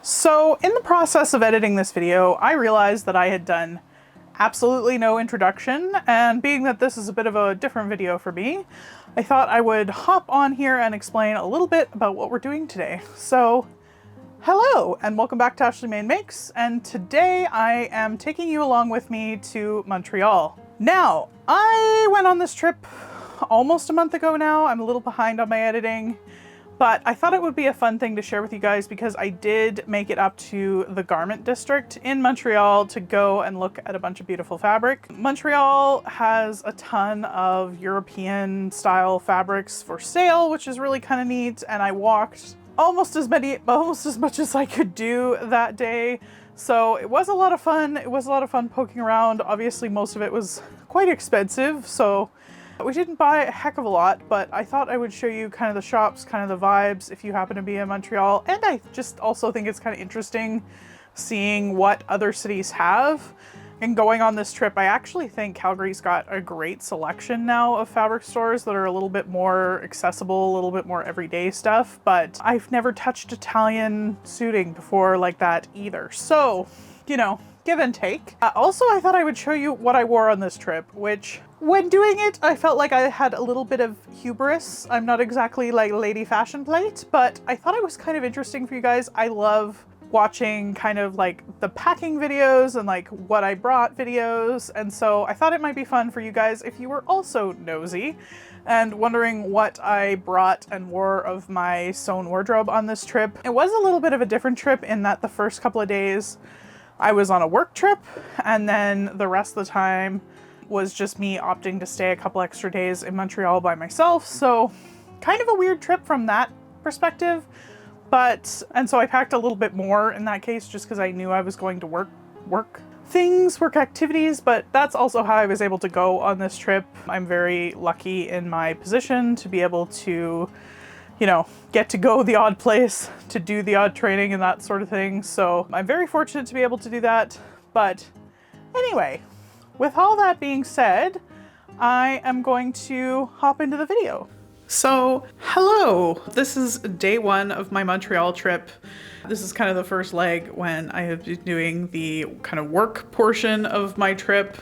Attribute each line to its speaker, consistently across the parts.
Speaker 1: So in the process of editing this video, I realized that I had done absolutely no introduction, and being that this is a bit of a different video for me, I thought I would hop on here and explain a little bit about what we're doing today. So hello and welcome back to Ashley Main Makes, and today I am taking you along with me to Montreal. Now, I went on this trip almost a month ago now. I'm a little behind on my editing, but I thought it would be a fun thing to share with you guys because I did make it up to the Garment District in Montreal to go and look at a bunch of beautiful fabric. Montreal has a ton of European style fabrics for sale, which is really kind of neat, and I walked almost as much as I could do that day. So it was a lot of fun. It was a lot of fun poking around. Obviously, most of it was quite expensive, so we didn't buy a heck of a lot, but I thought I would show you kind of the shops, kind of the vibes if you happen to be in Montreal. And I just also think it's kind of interesting seeing what other cities have. And going on this trip, I actually think Calgary's got a great selection now of fabric stores that are a little bit more accessible, a little bit more everyday stuff, but I've never touched Italian suiting before like that either. So, you know, give and take. Also, I thought I would show you what I wore on this trip, which when doing it, I felt like I had a little bit of hubris. I'm not exactly like Lady Fashion Plate, but I thought it was kind of interesting for you guys. I love watching kind of like the packing videos and like what I brought videos. And so I thought it might be fun for you guys if you were also nosy and wondering what I brought and wore of my sewn wardrobe on this trip. It was a little bit of a different trip in that the first couple of days I was on a work trip, and then the rest of the time was just me opting to stay a couple extra days in Montreal by myself. So kind of a weird trip from that perspective. And so I packed a little bit more in that case just because I knew I was going to work activities, but that's also how I was able to go on this trip. I'm very lucky in my position to be able to, you know, get to go the odd place, to do the odd training and that sort of thing. So I'm very fortunate to be able to do that. But anyway, with all that being said, I am going to hop into the video. So, hello! This is day one of my Montreal trip. This is kind of the first leg when I have been doing the kind of work portion of my trip.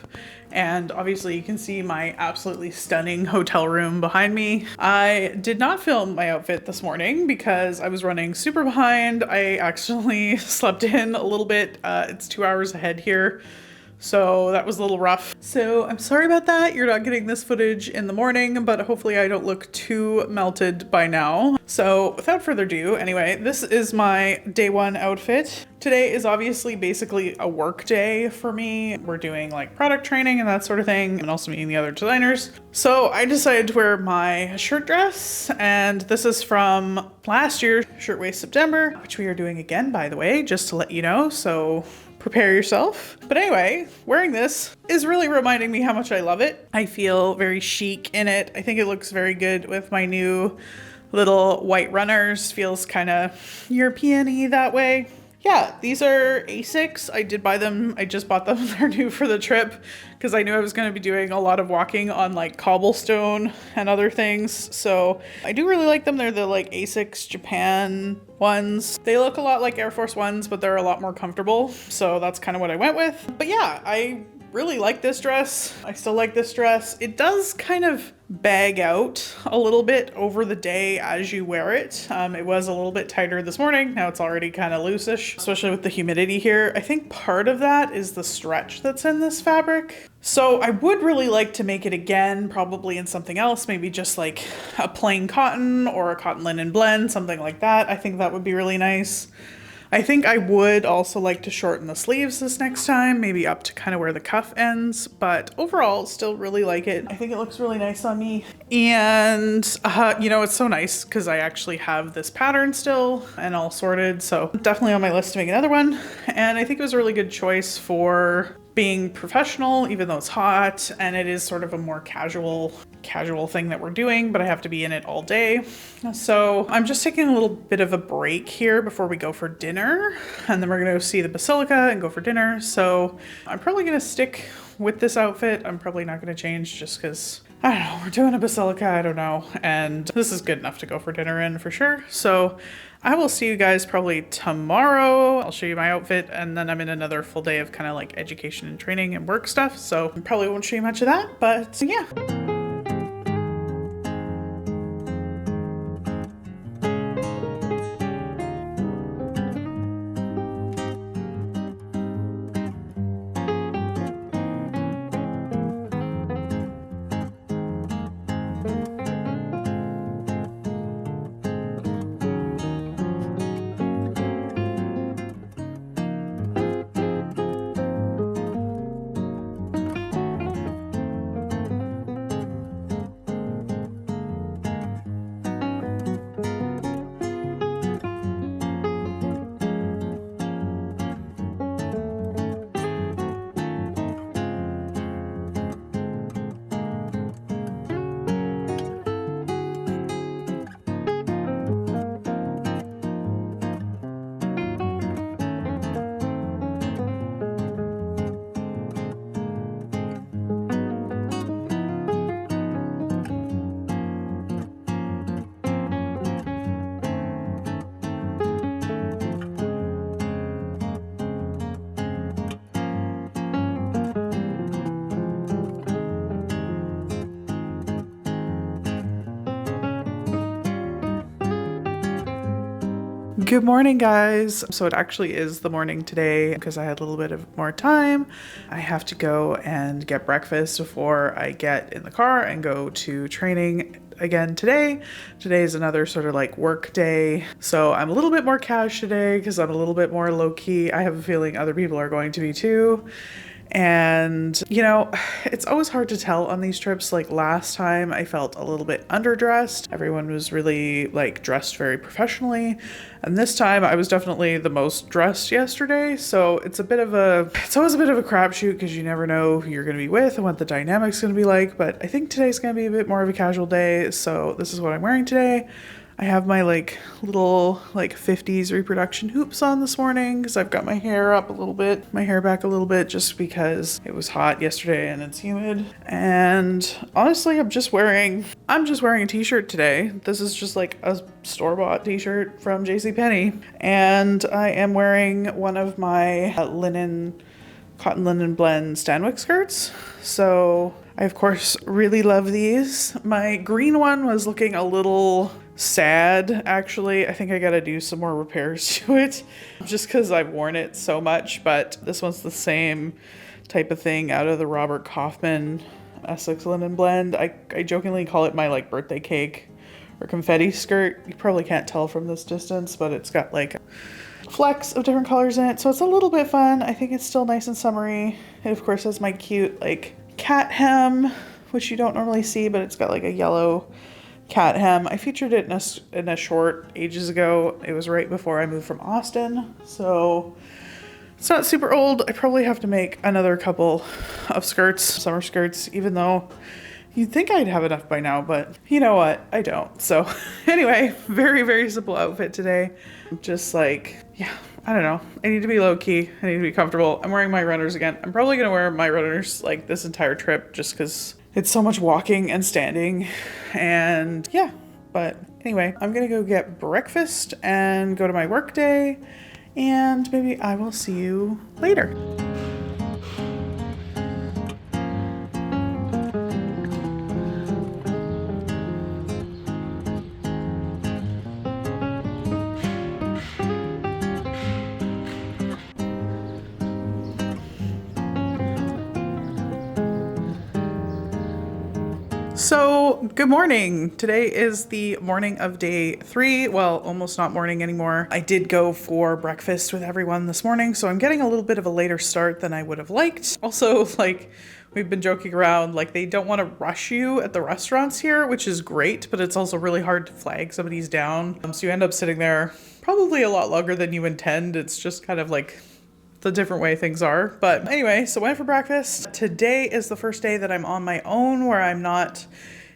Speaker 1: And obviously you can see my absolutely stunning hotel room behind me. I did not film my outfit this morning because I was running super behind. I accidentally slept in a little bit. It's 2 hours ahead here, so that was a little rough. So I'm sorry about that. You're not getting this footage in the morning, but hopefully I don't look too melted by now. So without further ado, anyway, this is my day one outfit. Today is obviously basically a work day for me. We're doing like product training and that sort of thing, and also meeting the other designers. So I decided to wear my shirt dress, and this is from last year, Shirtwaist September, which we are doing again, by the way, just to let you know. So prepare yourself. But anyway, wearing this is really reminding me how much I love it. I feel very chic in it. I think it looks very good with my new little white runners. Feels kind of European-y that way. Yeah, these are Asics. I did buy them. I just bought them. They're new for the trip because I knew I was going to be doing a lot of walking on like cobblestone and other things. So I do really like them. They're the like Asics Japan ones. They look a lot like Air Force Ones, but they're a lot more comfortable. So that's kind of what I went with. But yeah, I really like this dress. I still like this dress. It does kind of bag out a little bit over the day as you wear it. It was a little bit tighter this morning. Now it's already kind of loosish, especially with the humidity here. I think part of that is the stretch that's in this fabric. So I would really like to make it again, probably in something else, maybe just like a plain cotton or a cotton linen blend, something like that. I think that would be really nice. I think I would also like to shorten the sleeves this next time, maybe up to kind of where the cuff ends, but overall still really like it. I think it looks really nice on me. And you know, it's so nice because I actually have this pattern still and all sorted, so definitely on my list to make another one. And I think it was a really good choice for being professional, even though it's hot, and it is sort of a more casual thing that we're doing, but I have to be in it all day. So I'm just taking a little bit of a break here before we go for dinner, and then we're gonna go see the Basilica and go for dinner. So I'm probably gonna stick with this outfit. I'm probably not gonna change just because I don't know, we're doing a Basilica, I don't know, and this is good enough to go for dinner in for sure. So I will see you guys probably tomorrow. I'll show you my outfit, and then I'm in another full day of kind of like education and training and work stuff, so I probably won't show you much of that, but yeah. Good morning, guys. So it actually is the morning today because I had a little bit of more time. I have to go and get breakfast before I get in the car and go to training again today. Today is another sort of like work day. So I'm a little bit more cash today because I'm a little bit more low key. I have a feeling other people are going to be too. And, you know, it's always hard to tell on these trips. Like last time I felt a little bit underdressed. Everyone was really like dressed very professionally. And this time I was definitely the most dressed yesterday. So it's always a bit of a crapshoot because you never know who you're going to be with and what the dynamic's going to be like. But I think today's going to be a bit more of a casual day. So this is what I'm wearing today. I have my like little like 50s reproduction hoops on this morning because I've got my hair up a little bit, my hair back a little bit just because it was hot yesterday and it's humid. And honestly, I'm just wearing a t-shirt today. This is just like a store-bought t-shirt from JCPenney. And I am wearing one of my cotton linen blend Stanwick skirts. So I of course really love these. My green one was looking a little sad, actually. I think I gotta do some more repairs to it just because I've worn it so much, but this one's the same type of thing out of the Robert Kaufman Essex linen blend. I jokingly call it my like birthday cake or confetti skirt. You probably can't tell from this distance, but it's got like flecks of different colors in it, so it's a little bit fun. I think it's still nice and summery. It of course has my cute like cat hem, which you don't normally see, but it's got like a yellow cat hem. I featured it in a short ages ago. It was right before I moved from Austin, so it's not super old. I probably have to make another couple of skirts, summer skirts, even though you'd think I'd have enough by now, but you know what? I don't. So anyway, very, very simple outfit today. Just like, yeah, I don't know. I need to be low key. I need to be comfortable. I'm wearing my runners again. I'm probably going to wear my runners like this entire trip just because it's so much walking and standing and yeah, but anyway, I'm gonna go get breakfast and go to my work day and maybe I will see you later. So good morning. Today is the morning of day 3. Well, almost not morning anymore. I did go for breakfast with everyone this morning, so I'm getting a little bit of a later start than I would have liked. Also, like, we've been joking around, like they don't want to rush you at the restaurants here, which is great, but it's also really hard to flag somebody's down. So you end up sitting there probably a lot longer than you intend. It's just kind of like the different way things are. But anyway, so went for breakfast. Today is the first day that I'm on my own where I'm not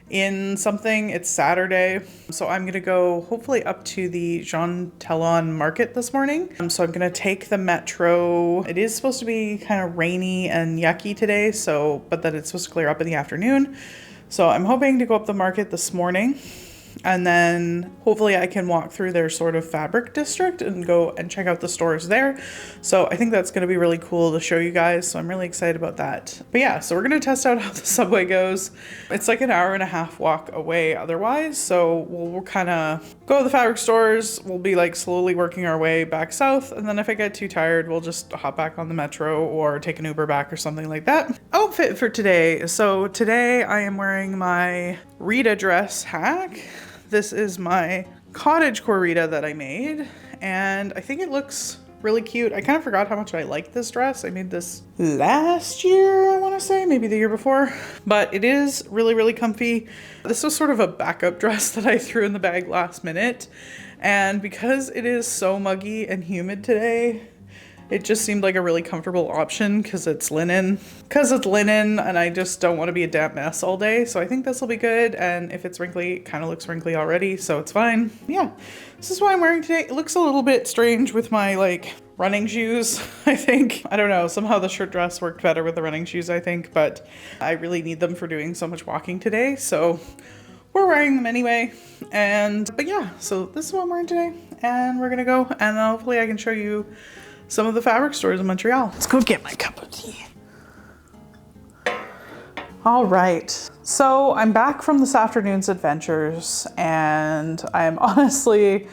Speaker 1: in something. It's Saturday. So I'm gonna go hopefully up to the Talon market this morning. So I'm gonna take the metro. It is supposed to be kind of rainy and yucky today, but then it's supposed to clear up in the afternoon. So I'm hoping to go up the market this morning, and then hopefully I can walk through their sort of fabric district and go and check out the stores there. So I think that's going to be really cool to show you guys. So I'm really excited about that. But yeah, so we're going to test out how the subway goes. It's like an hour and a half walk away otherwise. So we'll kind of go to the fabric stores. We'll be like slowly working our way back south. And then if I get too tired, we'll just hop back on the metro or take an Uber back or something like that. Outfit for today. So today I am wearing my Rita dress hack. This is my cottagecore Rita that I made, and I think it looks really cute. I kind of forgot how much I like this dress. I made this last year, I want to say, maybe the year before, but it is really, really comfy. This was sort of a backup dress that I threw in the bag last minute, and because it is so muggy and humid today, it just seemed like a really comfortable option because it's linen. And I just don't want to be a damp mess all day. So I think this will be good. And if it's wrinkly, it kind of looks wrinkly already, so it's fine. Yeah, this is what I'm wearing today. It looks a little bit strange with my like running shoes, I think. I don't know, somehow the shirt dress worked better with the running shoes, I think, but I really need them for doing so much walking today. So we're wearing them anyway. But yeah, so this is what I'm wearing today. And we're gonna go, and hopefully I can show you some of the fabric stores in Montreal. Let's go get my cup of tea. All right, so I'm back from this afternoon's adventures, and I'm honestly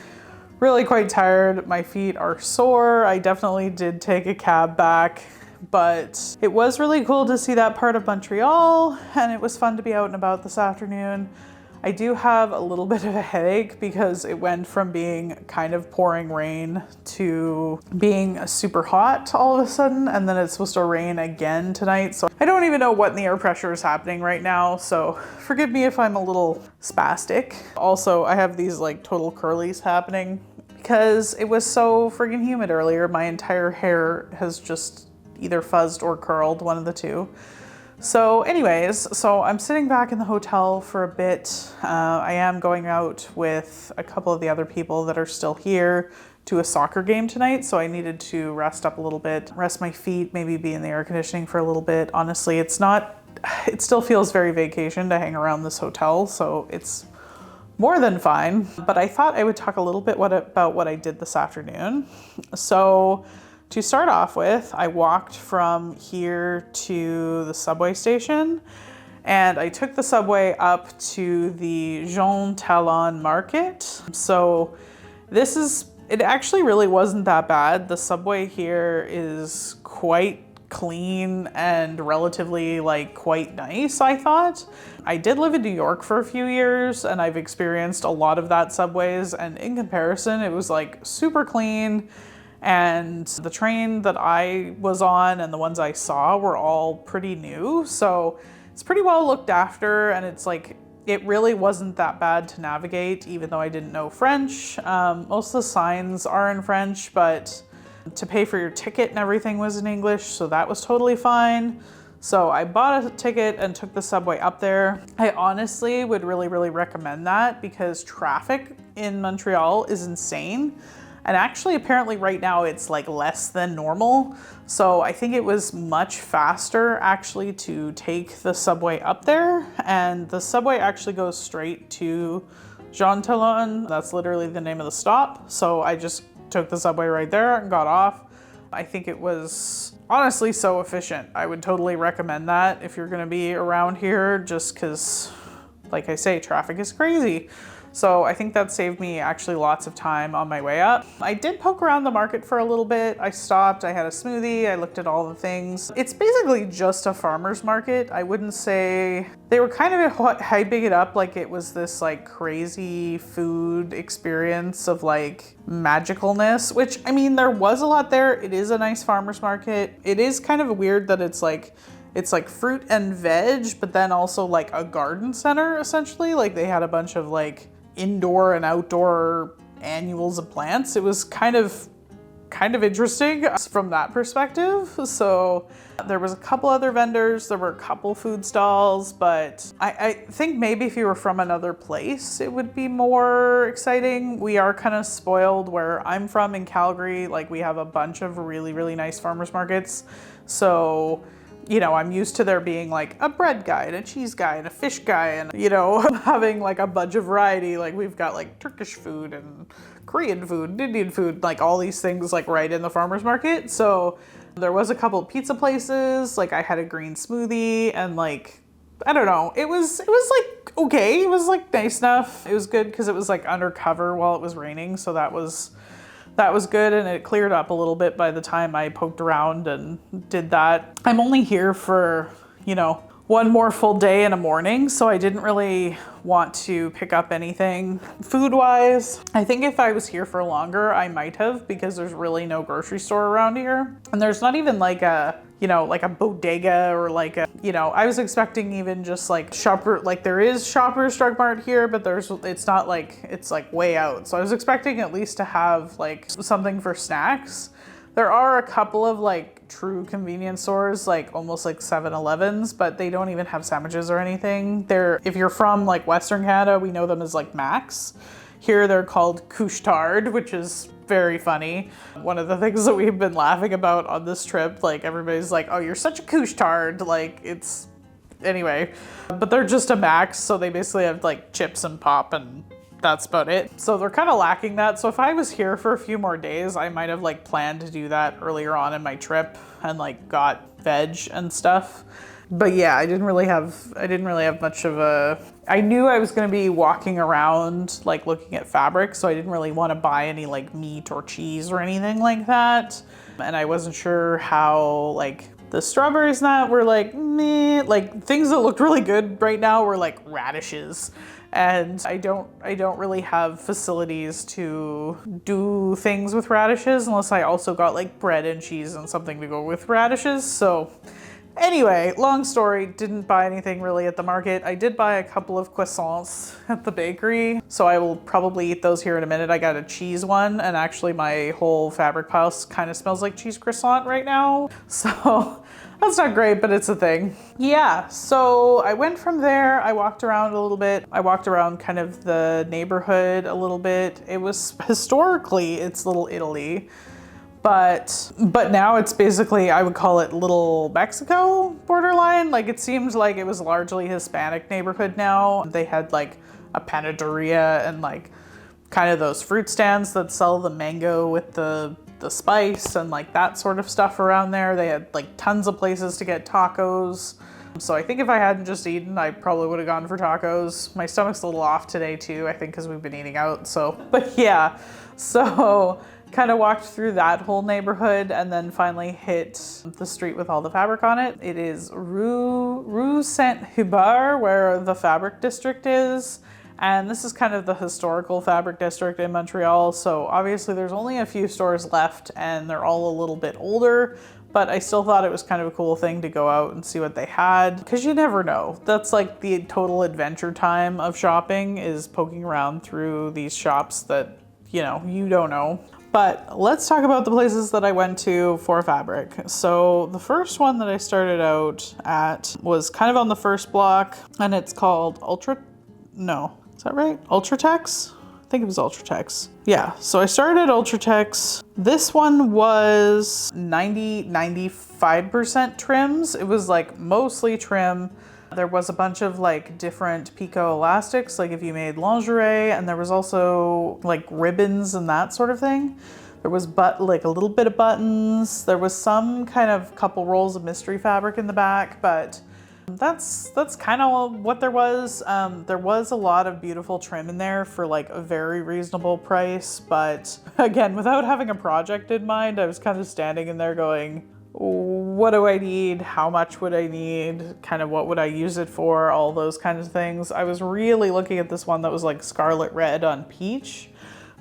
Speaker 1: really quite tired. My feet are sore. I definitely did take a cab back, but it was really cool to see that part of Montreal, and it was fun to be out and about this afternoon. I do have a little bit of a headache because it went from being kind of pouring rain to being super hot all of a sudden, and then it's supposed to rain again tonight. So I don't even know what in the air pressure is happening right now. So forgive me if I'm a little spastic. Also, I have these like total curlies happening because it was so friggin' humid earlier. My entire hair has just either fuzzed or curled, one of the two. So anyways, so I'm sitting back in the hotel for a bit. I am going out with a couple of the other people that are still here to a soccer game tonight. So I needed to rest up a little bit, rest my feet, maybe be in the air conditioning for a little bit. Honestly, it still feels very vacation to hang around this hotel. So it's more than fine. But I thought I would talk a little bit about what I did this afternoon. So to start off with, I walked from here to the subway station, and I took the subway up to the Jean Talon market. So it actually really wasn't that bad. The subway here is quite clean and relatively like quite nice, I thought. I did live in New York for a few years, and I've experienced a lot of that subways, and in comparison, it was like super clean. And the train that I was on and the ones I saw were all pretty new. So it's pretty well looked after, and it's like, it really wasn't that bad to navigate, even though I didn't know French. Most of the signs are in French, but to pay for your ticket and everything was in English, so that was totally fine. So I bought a ticket and took the subway up there. I honestly would really, really recommend that because traffic in Montreal is insane. And actually, apparently right now it's like less than normal. So I think it was much faster actually to take the subway up there. And the subway actually goes straight to Jean Talon. That's literally the name of the stop. So I just took the subway right there and got off. I think it was honestly so efficient. I would totally recommend that if you're gonna be around here, just because, like I say, traffic is crazy. So I think that saved me actually lots of time on my way up. I did poke around the market for a little bit. I stopped, I had a smoothie, I looked at all the things. It's basically just a farmer's market. I wouldn't say, they were kind of hyping it up like it was this like crazy food experience of like magicalness, which I mean, there was a lot there. It is a nice farmer's market. It is kind of weird that it's like fruit and veg, but then also like a garden center essentially. Like they had a bunch of like indoor and outdoor annuals of plants. It was kind of interesting from that perspective. So there was a couple other vendors, there were a couple food stalls, but I think maybe if you were from another place, it would be more exciting. We are kind of spoiled where I'm from in Calgary. Like we have a bunch of really, really nice farmers markets. So you know, I'm used to there being like a bread guy and a cheese guy and a fish guy and, you know, having like a bunch of variety. Like we've got like Turkish food and Korean food, and Indian food, like all these things like right in the farmer's market. So there was a couple of pizza places, like I had a green smoothie and like, I don't know, it was like okay, it was like nice enough. It was good because it was like undercover while it was raining, so that was good, and it cleared up a little bit by the time I poked around and did that. I'm only here for, you know, one more full day in a morning, so I didn't really want to pick up anything food-wise. I think if I was here for longer, I might have, because there's really no grocery store around here. And there's not even like a, you know, like a bodega or like a, you know, I was expecting even just like shopper, like there is Shoppers Drug Mart here, but it's not like, it's like way out. So I was expecting at least to have like something for snacks. There are a couple of like true convenience stores, like almost like 7-Elevens, but they don't even have sandwiches or anything. If you're from like Western Canada, we know them as like Mac's. Here they're called couche-tard, which is very funny. One of the things that we've been laughing about on this trip, like everybody's like, oh, you're such a couche-tard. Like it's, anyway, but they're just a Mac's. So they basically have like chips and pop and that's about it. So they're kind of lacking that. So if I was here for a few more days, I might have like planned to do that earlier on in my trip and like got veg and stuff. But yeah, I didn't really have much of a, I knew I was going to be walking around like looking at fabric, so I didn't really want to buy any like meat or cheese or anything like that. And I wasn't sure how like the strawberries that were like meh, like things that looked really good right now were like radishes. And I don't really have facilities to do things with radishes unless I also got like bread and cheese and something to go with radishes. So anyway, long story, didn't buy anything really at the market. I did buy a couple of croissants at the bakery, so I will probably eat those here in a minute. I got a cheese one, and actually my whole fabric pile kind of smells like cheese croissant right now. So that's not great, but it's a thing. Yeah, so I went from there, I walked around a little bit. I walked around kind of the neighborhood a little bit. It was, historically, it's Little Italy, but now it's basically, I would call it Little Mexico borderline. Like it seemed like it was largely Hispanic neighborhood now. They had like a panaderia and like kind of those fruit stands that sell the mango with the spice and like that sort of stuff around there. They had like tons of places to get tacos. So I think if I hadn't just eaten, I probably would have gone for tacos. My stomach's a little off today too, I think because we've been eating out. So, but yeah, so kind of walked through that whole neighborhood and then finally hit the street with all the fabric on it. It is Rue Saint-Hubert, where the fabric district is. And this is kind of the historical fabric district in Montreal. So obviously there's only a few stores left and they're all a little bit older, but I still thought it was kind of a cool thing to go out and see what they had, because you never know. That's like the total adventure time of shopping, is poking around through these shops that, you know, you don't know. But let's talk about the places that I went to for fabric. So the first one that I started out at was kind of on the first block, and it's called is that right? Ultratex? I think it was Ultratex. Yeah, so I started at Ultratex. This one was 95% trims. It was like mostly trim. There was a bunch of like different picot elastics, like if you made lingerie, and there was also like ribbons and that sort of thing. There was like a little bit of buttons. There was some kind of couple rolls of mystery fabric in the back, but that's kind of what there was. There was a lot of beautiful trim in there for like a very reasonable price, but again, without having a project in mind, I was kind of standing in there going, what do I need? How much would I need? Kind of what would I use it for? All those kinds of things. I was really looking at this one that was like scarlet red on peach,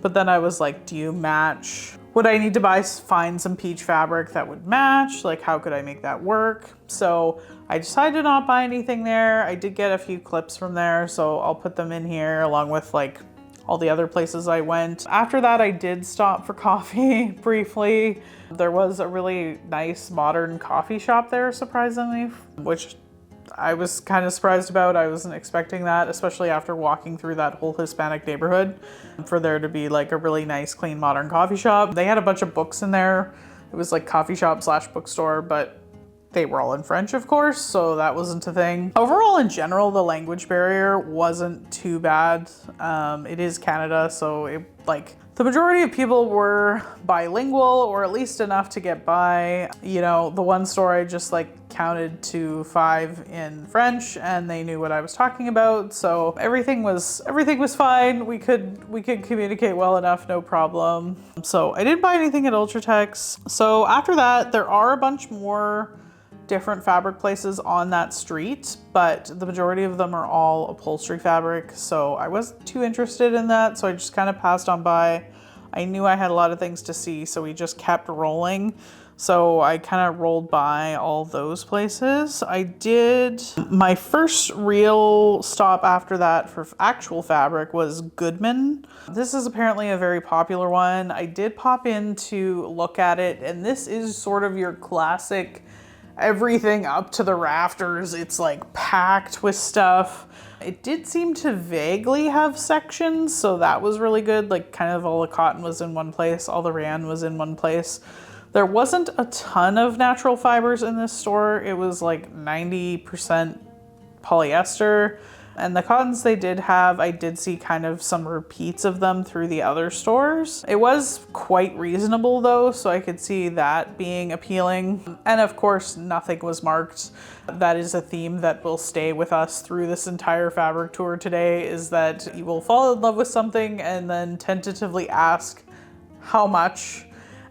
Speaker 1: but then I was like, do you match? Would I need to find some peach fabric that would match? Like, how could I make that work? So I decided to not buy anything there. I did get a few clips from there, so I'll put them in here along with like all the other places I went. After that, I did stop for coffee briefly. There was a really nice modern coffee shop there, surprisingly, which I was kind of surprised about. I wasn't expecting that, especially after walking through that whole Hispanic neighborhood, for there to be like a really nice, clean, modern coffee shop. They had a bunch of books in there. It was like coffee shop / bookstore, but they were all in French, of course, so that wasn't a thing. Overall, in general, the language barrier wasn't too bad. It is Canada, so the majority of people were bilingual, or at least enough to get by. You know, the one store I just counted to 5 in French and they knew what I was talking about. So everything was fine. We could communicate well enough, no problem. So I didn't buy anything at Ultratex. So after that, there are a bunch more different fabric places on that street, but the majority of them are all upholstery fabric. So I wasn't too interested in that. So I just kind of passed on by. I knew I had a lot of things to see, so we just kept rolling. So I kind of rolled by all those places. My first real stop after that for actual fabric was Goodman. This is apparently a very popular one. I did pop in to look at it, and this is sort of your classic everything up to the rafters. It's packed with stuff. It did seem to vaguely have sections, so that was really good. Kind of all the cotton was in one place, all the rayon was in one place. There wasn't a ton of natural fibers in this store. It was 90% polyester. And the cottons they did have, I did see kind of some repeats of them through the other stores. It was quite reasonable though, so I could see that being appealing. And of course, nothing was marked. That is a theme that will stay with us through this entire fabric tour today, is that you will fall in love with something and then tentatively ask how much.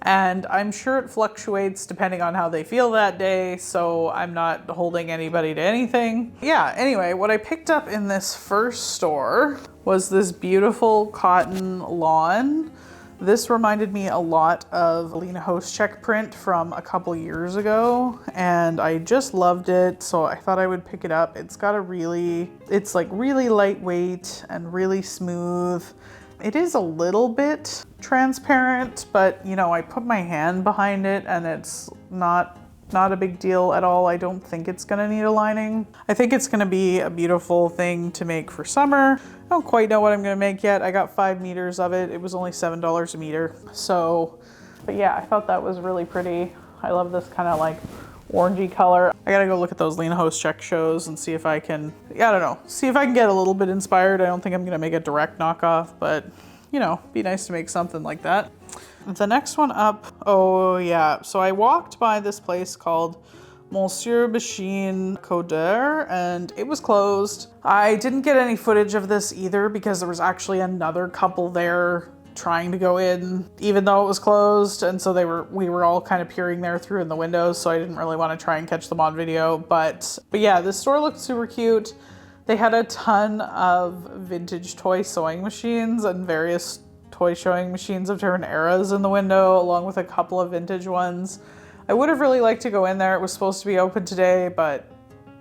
Speaker 1: And I'm sure it fluctuates depending on how they feel that day, so I'm not holding anybody to anything. Yeah, anyway, what I picked up in this first store was this beautiful cotton lawn. This reminded me a lot of Lena Hoschek print from a couple years ago, and I just loved it, so I thought I would pick it up. It's really lightweight and really smooth. It is a little bit transparent, but you know, I put my hand behind it and it's not a big deal at all. I don't think it's gonna need a lining. I think it's gonna be a beautiful thing to make for summer. I don't quite know what I'm gonna make yet. I got 5 meters of it. It was only $7 a meter. So, but yeah, I thought that was really pretty. I love this kind of orangey color. I gotta go look at those Lena Hoschek shows and see if I can, see if I can get a little bit inspired. I don't think I'm gonna make a direct knockoff, but you know, be nice to make something like that. The next one up, oh yeah, so I walked by this place called Monsieur Bachine Coder and it was closed. I didn't get any footage of this either because there was actually another couple there trying to go in even though it was closed, and so we were all kind of peering there through in the windows, so I didn't really want to try and catch them on video. But yeah, this store looked super cute. They had a ton of vintage toy sewing machines and various toy sewing machines of different eras in the window, along with a couple of vintage ones. I would have really liked to go in there. It was supposed to be open today, but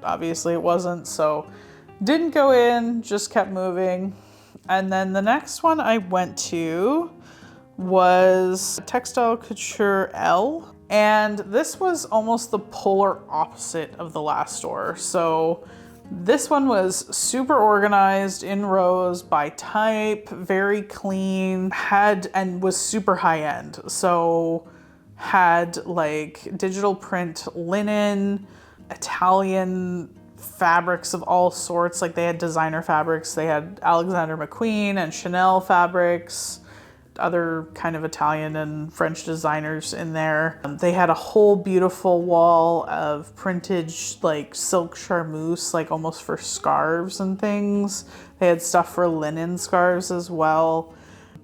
Speaker 1: obviously it wasn't, so didn't go in, just kept moving. And then the next one I went to was Textile Couture L. And this was almost the polar opposite of the last store. So this one was super organized in rows by type, very clean, and was super high end. So had digital print linen, Italian fabrics of all sorts. They had designer fabrics. They had Alexander McQueen and Chanel fabrics, other kind of Italian and French designers in there. They had a whole beautiful wall of printed silk charmeuse, almost for scarves and things. They had stuff for linen scarves as well,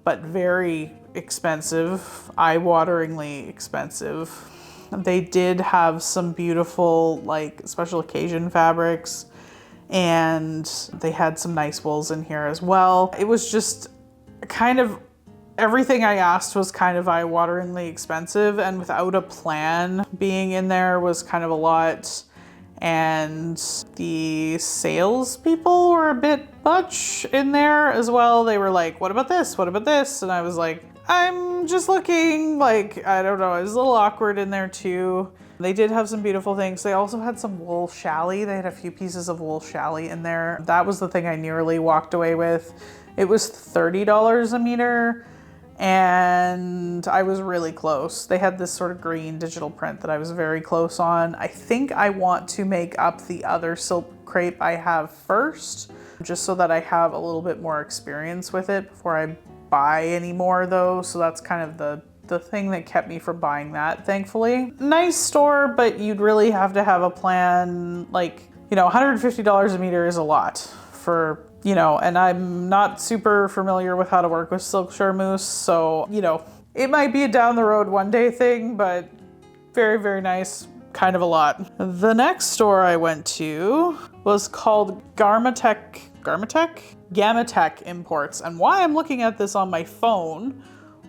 Speaker 1: but very expensive, eye-wateringly expensive. They did have some beautiful special occasion fabrics, and they had some nice wools in here as well. It was just kind of everything I asked was kind of eye-wateringly expensive, and without a plan being in there was kind of a lot. And the salespeople were a bit much in there as well. They were like, what about this? What about this? And I was like, I'm just looking. I don't know. It was a little awkward in there too. They did have some beautiful things. They also had some wool challis. They had a few pieces of wool challis in there. That was the thing I nearly walked away with. It was $30 a meter. and I was really close. They had this sort of green digital print that I was very close on. I think I want to make up the other silk crepe I have first, just so that I have a little bit more experience with it before I buy any more though. So that's kind of the thing that kept me from buying that, thankfully. Nice store, but you'd really have to have a plan. Like, you know, $150 a meter is a lot for, you know, and I'm not super familiar with how to work with silk charmeuse. So, you know, it might be a down the road one day thing, but very, very nice. Kind of a lot. The next store I went to was called Gamatech Imports. And why I'm looking at this on my phone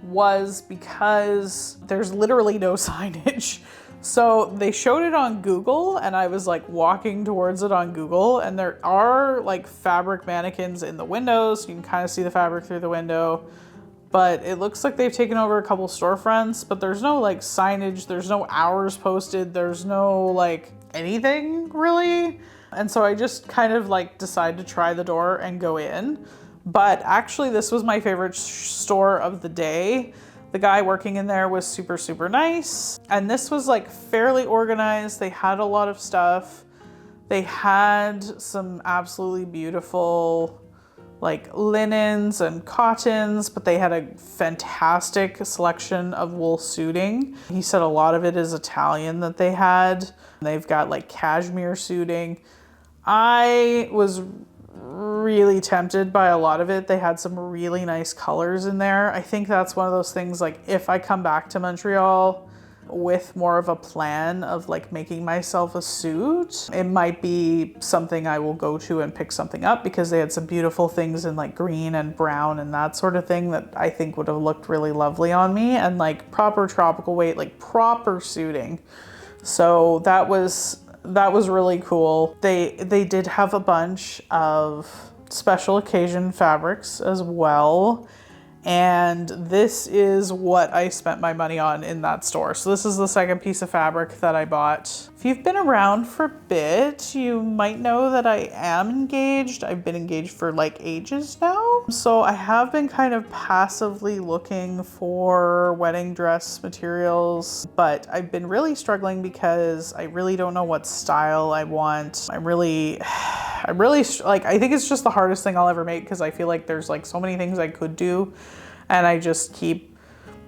Speaker 1: was because there's literally no signage. So they showed it on Google and I was like walking towards it on Google, and there are like fabric mannequins in the windows. You can kind of see the fabric through the window, but it looks like they've taken over a couple storefronts, but there's no like signage, there's no hours posted, there's no like anything really. And so I just kind of like decided to try the door and go in. But actually this was my favorite store of the day. The guy working in there was super, super nice. And this was like fairly organized. They had a lot of stuff. They had some absolutely beautiful like linens and cottons, but they had a fantastic selection of wool suiting. He said a lot of it is Italian that they had. They've got like cashmere suiting. I was really tempted by a lot of it. They had some really nice colors in there. I think that's one of those things, like if I come back to Montreal with more of a plan of like making myself a suit, it might be something I will go to and pick something up, because they had some beautiful things in like green and brown and that sort of thing that I think would have looked really lovely on me, and like proper tropical weight, like proper suiting. So that was really cool. They did have a bunch of special occasion fabrics as well. And this is what I spent my money on in that store. So this is the second piece of fabric that I bought. If you've been around for a bit, you might know that I am engaged. I've been engaged for like ages now. So I have been kind of passively looking for wedding dress materials, but I've been really struggling because I really don't know what style I want. I think it's just the hardest thing I'll ever make, because I feel like there's like so many things I could do, and I just keep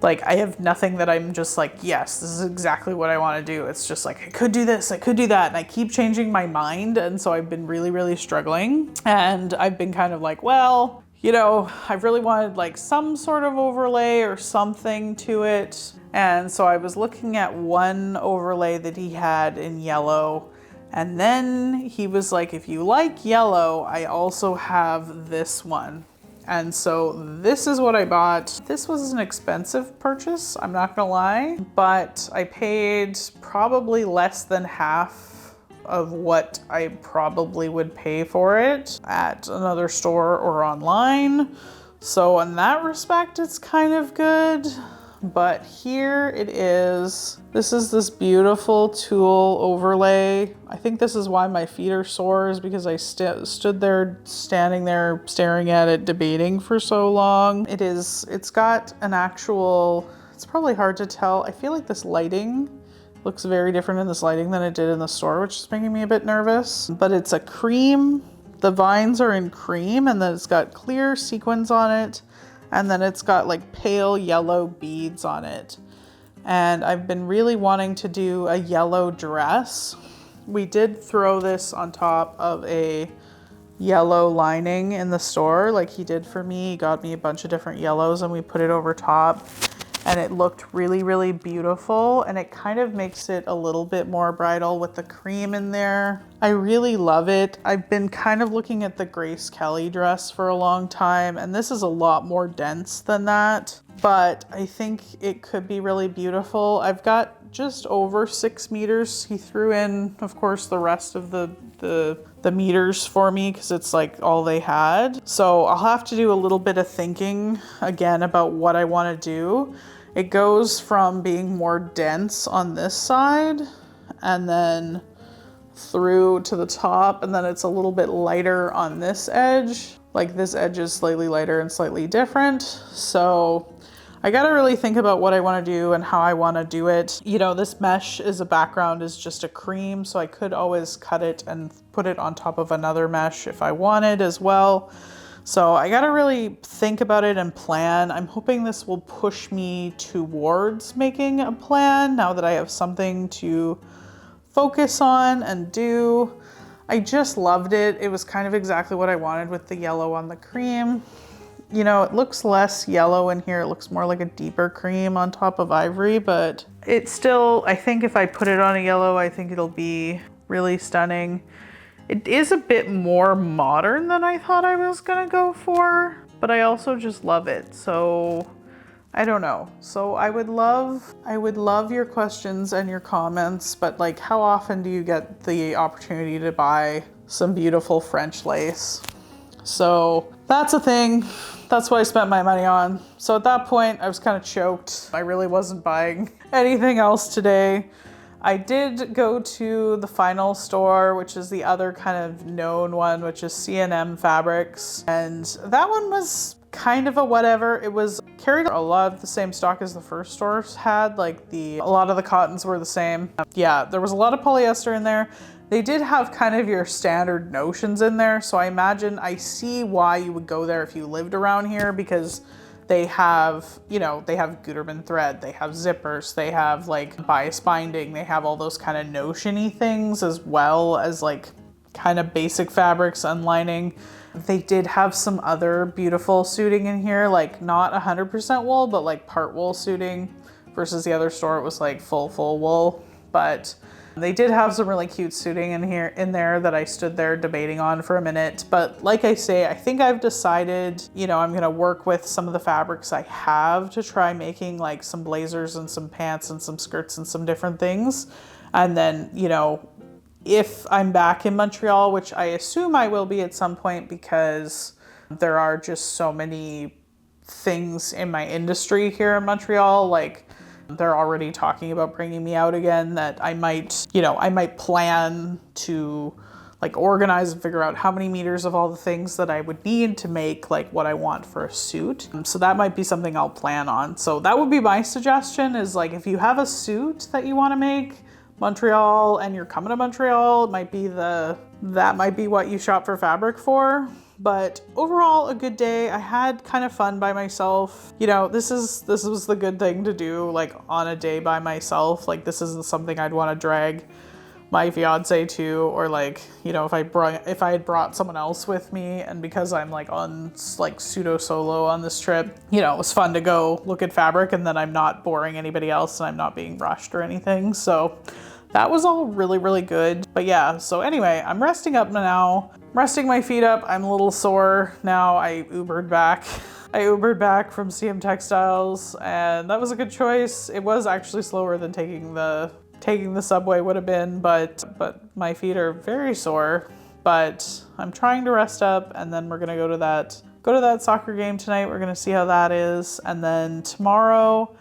Speaker 1: like, I have nothing that I'm just like, yes, this is exactly what I want to do. It's just like, I could do this, I could do that. And I keep changing my mind. And so I've been really, really struggling. And I've been kind of like, well, you know, I've really wanted like some sort of overlay or something to it. And so I was looking at one overlay that he had in yellow. And then he was like, if you like yellow, I also have this one. And so this is what I bought. This was an expensive purchase, I'm not gonna lie, but I paid probably less than half of what I probably would pay for it at another store or online. So in that respect, it's kind of good. But here it is. This is this beautiful tulle overlay. I think this is why my feet are sore, is because I stood there, standing there, staring at it, debating for so long. It's got an actual, it's probably hard to tell. I feel like this lighting looks very different in this lighting than it did in the store, which is making me a bit nervous. But it's a cream. The vines are in cream, and then it's got clear sequins on it. And then it's got like pale yellow beads on it. And I've been really wanting to do a yellow dress. We did throw this on top of a yellow lining in the store, like he did for me. He got me a bunch of different yellows and we put it over top. And it looked really, really beautiful. And it kind of makes it a little bit more bridal with the cream in there. I really love it. I've been kind of looking at the Grace Kelly dress for a long time, and this is a lot more dense than that, but I think it could be really beautiful. I've got just over 6 meters. He threw in, of course, the rest of the meters for me, because it's like all they had. So I'll have to do a little bit of thinking again about what I want to do. It goes from being more dense on this side and then through to the top, and then it's a little bit lighter on this edge. Like this edge is slightly lighter and slightly different. So I gotta really think about what I want to do and how I want to do it. You know, this mesh as a background is just a cream, so I could always cut it and put it on top of another mesh if I wanted as well. So I gotta really think about it and plan. I'm hoping this will push me towards making a plan now that I have something to focus on and do. I just loved it. It was kind of exactly what I wanted with the yellow on the cream. You know, it looks less yellow in here. It looks more like a deeper cream on top of ivory, but it's still, I think if I put it on a yellow, I think it'll be really stunning. It is a bit more modern than I thought I was gonna go for, but I also just love it. So I don't know. So I would love your questions and your comments, but like, how often do you get the opportunity to buy some beautiful French lace? So that's a thing. That's what I spent my money on. So at that point, I was kind of choked. I really wasn't buying anything else today. I did go to the final store, which is the other kind of known one, which is C&M Fabrics. And that one was kind of a whatever. It was carried a lot of the same stock as the first stores had. Like a lot of the cottons were the same. Yeah, there was a lot of polyester in there. They did have kind of your standard notions in there. So I see why you would go there if you lived around here, because they have, you know, they have Gutermann thread, they have zippers, they have like bias binding, they have all those kind of notion-y things, as well as like kind of basic fabrics, unlining. They did have some other beautiful suiting in here, like not 100% wool, but like part wool suiting, versus the other store it was like full wool. But they did have some really cute suiting in there that I stood there debating on for a minute. But like I say, I think I've decided, you know, I'm gonna work with some of the fabrics I have to try making like some blazers and some pants and some skirts and some different things. And then, you know, if I'm back in Montreal, which I assume I will be at some point, because there are just so many things in my industry here in Montreal, like they're already talking about bringing me out again, that I might, you know, I might plan to like organize and figure out how many meters of all the things that I would need to make like what I want for a suit. So that might be something I'll plan on. So that would be my suggestion, is like, if you have a suit that you want to make Montreal and you're coming to Montreal, that might be what you shop for fabric for. But overall, a good day. I had kind of fun by myself. You know, this was the good thing to do, like on a day by myself. Like, this isn't something I'd want to drag my fiance to, or like, you know, if I had brought someone else with me, and because I'm like on like pseudo solo on this trip, you know, it was fun to go look at fabric, and then I'm not boring anybody else and I'm not being rushed or anything. So that was all really, really good. But yeah, so anyway, I'm resting up now. I'm resting my feet up. I'm a little sore now. I Ubered back. I Ubered back from CM Textiles, and that was a good choice. It was actually slower than taking the subway would have been, but my feet are very sore. But I'm trying to rest up, and then we're gonna go to that soccer game tonight. We're gonna see how that is, and then tomorrow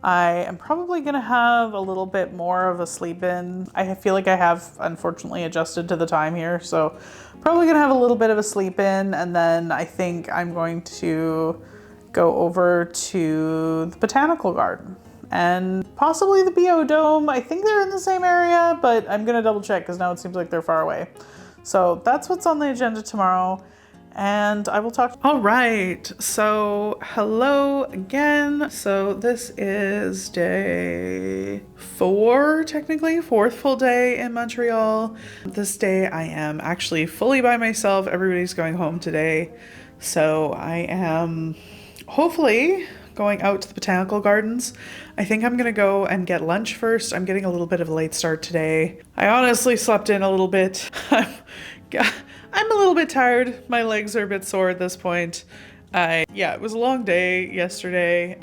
Speaker 1: I am probably gonna have a little bit more of a sleep in. I feel like I have unfortunately adjusted to the time here, so probably gonna have a little bit of a sleep in, and then I think I'm going to go over to the Botanical Garden and possibly the BO Dome. I think they're in the same area, but I'm gonna double check because now it seems like they're far away. So that's what's on the agenda tomorrow, and I will talk. All right, so hello again. So this is day 4, technically, 4th full day in Montreal. This day I am actually fully by myself. Everybody's going home today. So I am hopefully going out to the Botanical Gardens. I think I'm gonna go and get lunch first. I'm getting a little bit of a late start today. I honestly slept in a little bit. I'm a little bit tired. My legs are a bit sore at this point. Yeah, it was a long day yesterday,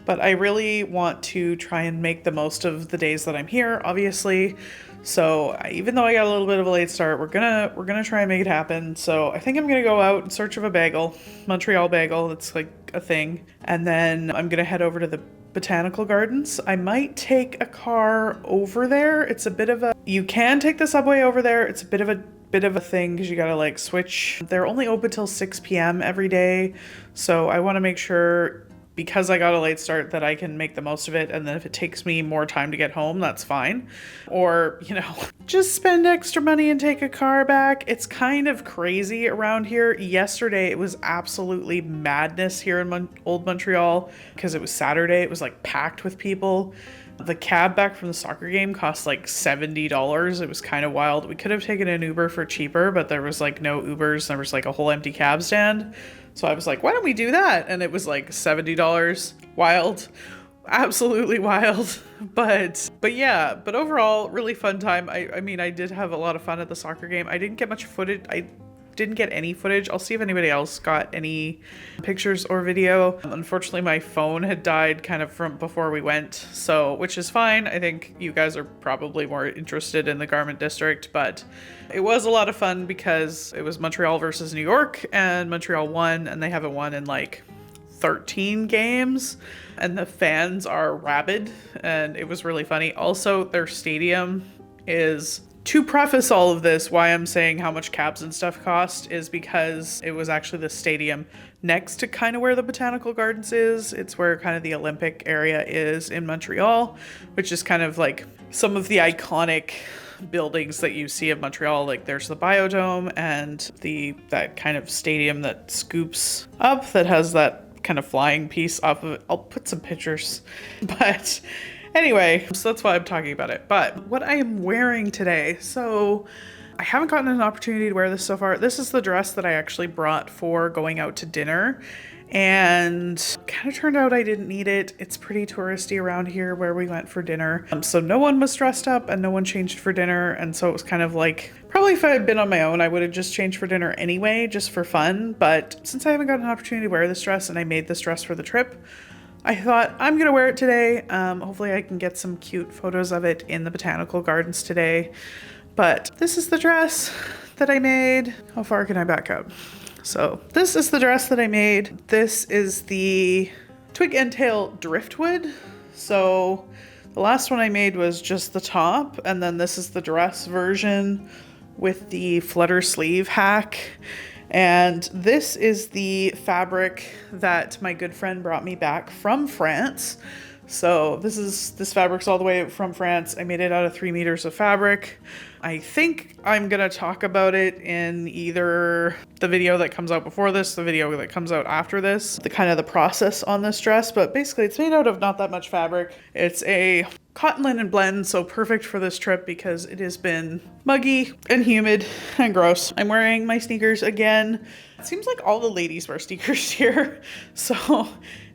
Speaker 1: but I really want to try and make the most of the days that I'm here, obviously. So even though I got a little bit of a late start, we're gonna try and make it happen. So I think I'm gonna go out in search of a bagel, Montreal bagel. It's like a thing. And then I'm gonna head over to the Botanical Gardens. I might take a car over there. You can take the subway over there. It's a bit of a thing because you gotta like switch. They're only open till 6 p.m. every day. So I want to make sure because I got a late start that I can make the most of it, and then if it takes me more time to get home, that's fine. Or, you know, just spend extra money and take a car back. It's kind of crazy around here. Yesterday, it was absolutely madness here in Old Montreal because it was Saturday. It was like packed with people. The cab back from the soccer game cost like $70. It was kind of wild. We could have taken an Uber for cheaper, but there was like no Ubers. There was like a whole empty cab stand. So I was like, why don't we do that? And it was like $70. Wild. Absolutely wild. But yeah, but overall, really fun time. I mean, I did have a lot of fun at the soccer game. I didn't get much footage. I didn't get any footage. I'll see if anybody else got any pictures or video. Unfortunately, my phone had died kind of from before we went, so, which is fine. I think you guys are probably more interested in the Garment District, but it was a lot of fun because it was Montreal versus New York, and Montreal won, and they haven't won in like 13 games, and the fans are rabid, and it was really funny. Also, their stadium is, to preface all of this, why I'm saying how much cabs and stuff cost is because it was actually the stadium next to kind of where the Botanical Gardens is. It's where kind of the Olympic area is in Montreal, which is kind of like some of the iconic buildings that you see of Montreal. Like there's the Biodome and that kind of stadium that scoops up that has that kind of flying piece off of it. I'll put some pictures, but anyway, so that's why I'm talking about it. But what I am wearing today, so I haven't gotten an opportunity to wear this so far. This is the dress that I actually brought for going out to dinner, and kind of turned out I didn't need it. It's pretty touristy around here where we went for dinner. So no one was dressed up and no one changed for dinner. And so it was kind of like, probably if I had been on my own, I would have just changed for dinner anyway, just for fun. But since I haven't got an opportunity to wear this dress and I made this dress for the trip, I thought I'm gonna wear it today. Hopefully I can get some cute photos of it in the Botanical Gardens today. But this is the dress that I made. How far can I back up? So this is the dress that I made. This is the Twig and Tail Driftwood. So the last one I made was just the top, and then this is the dress version with the flutter sleeve hack. And this is the fabric that my good friend brought me back from France. So this fabric's all the way from France. I made it out of 3 meters of fabric. I think I'm gonna talk about it in either the video that comes out before this, the video that comes out after this, the kind of the process on this dress. But basically it's made out of not that much fabric. It's a cotton linen blend, so perfect for this trip because it has been muggy and humid and gross. I'm wearing my sneakers again. It seems like all the ladies wear sneakers here, so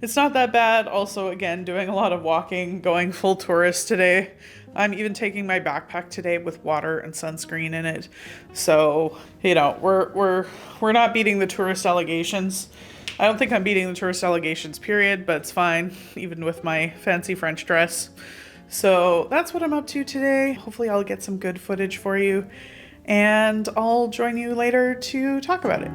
Speaker 1: it's not that bad. Also, again, doing a lot of walking, going full tourist today. I'm even taking my backpack today with water and sunscreen in it. So, you know, we're not beating the tourist allegations. I don't think I'm beating the tourist allegations, period, but it's fine, even with my fancy French dress. So that's what I'm up to today. Hopefully I'll get some good footage for you, and I'll join you later to talk about it.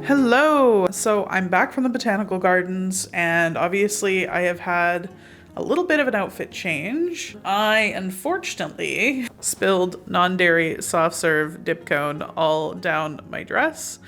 Speaker 1: Hello! So I'm back from the Botanical Gardens, and obviously I have had a little bit of an outfit change. I unfortunately spilled non-dairy soft serve dip cone all down my dress,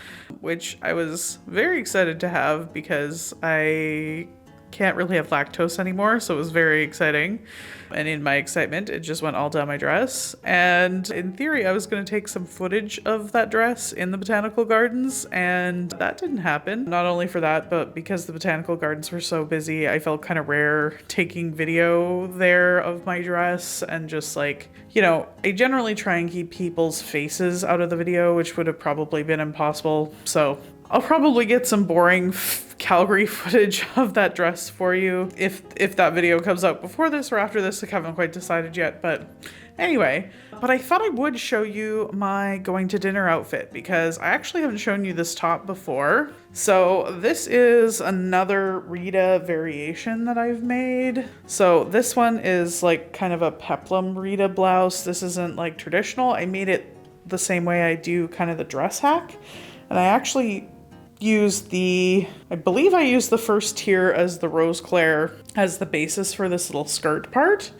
Speaker 1: which I was very excited to have because I can't really have lactose anymore, so it was very exciting. And in my excitement, it just went all down my dress. And in theory, I was going to take some footage of that dress in the Botanical Gardens, and that didn't happen. Not only for that, but because the Botanical Gardens were so busy, I felt kind of rare taking video there of my dress, and just like, you know, I generally try and keep people's faces out of the video, which would have probably been impossible. So I'll probably get some boring Calgary footage of that dress for you if that video comes out before this or after this. I haven't quite decided yet, but anyway. But I thought I would show you my going to dinner outfit because I actually haven't shown you this top before. So this is another Rita variation that I've made. So this one is like kind of a peplum Rita blouse. This isn't like traditional. I made it the same way I do kind of the dress hack. And I actually I believe I used the first tier as the rose claire as the basis for this little skirt part.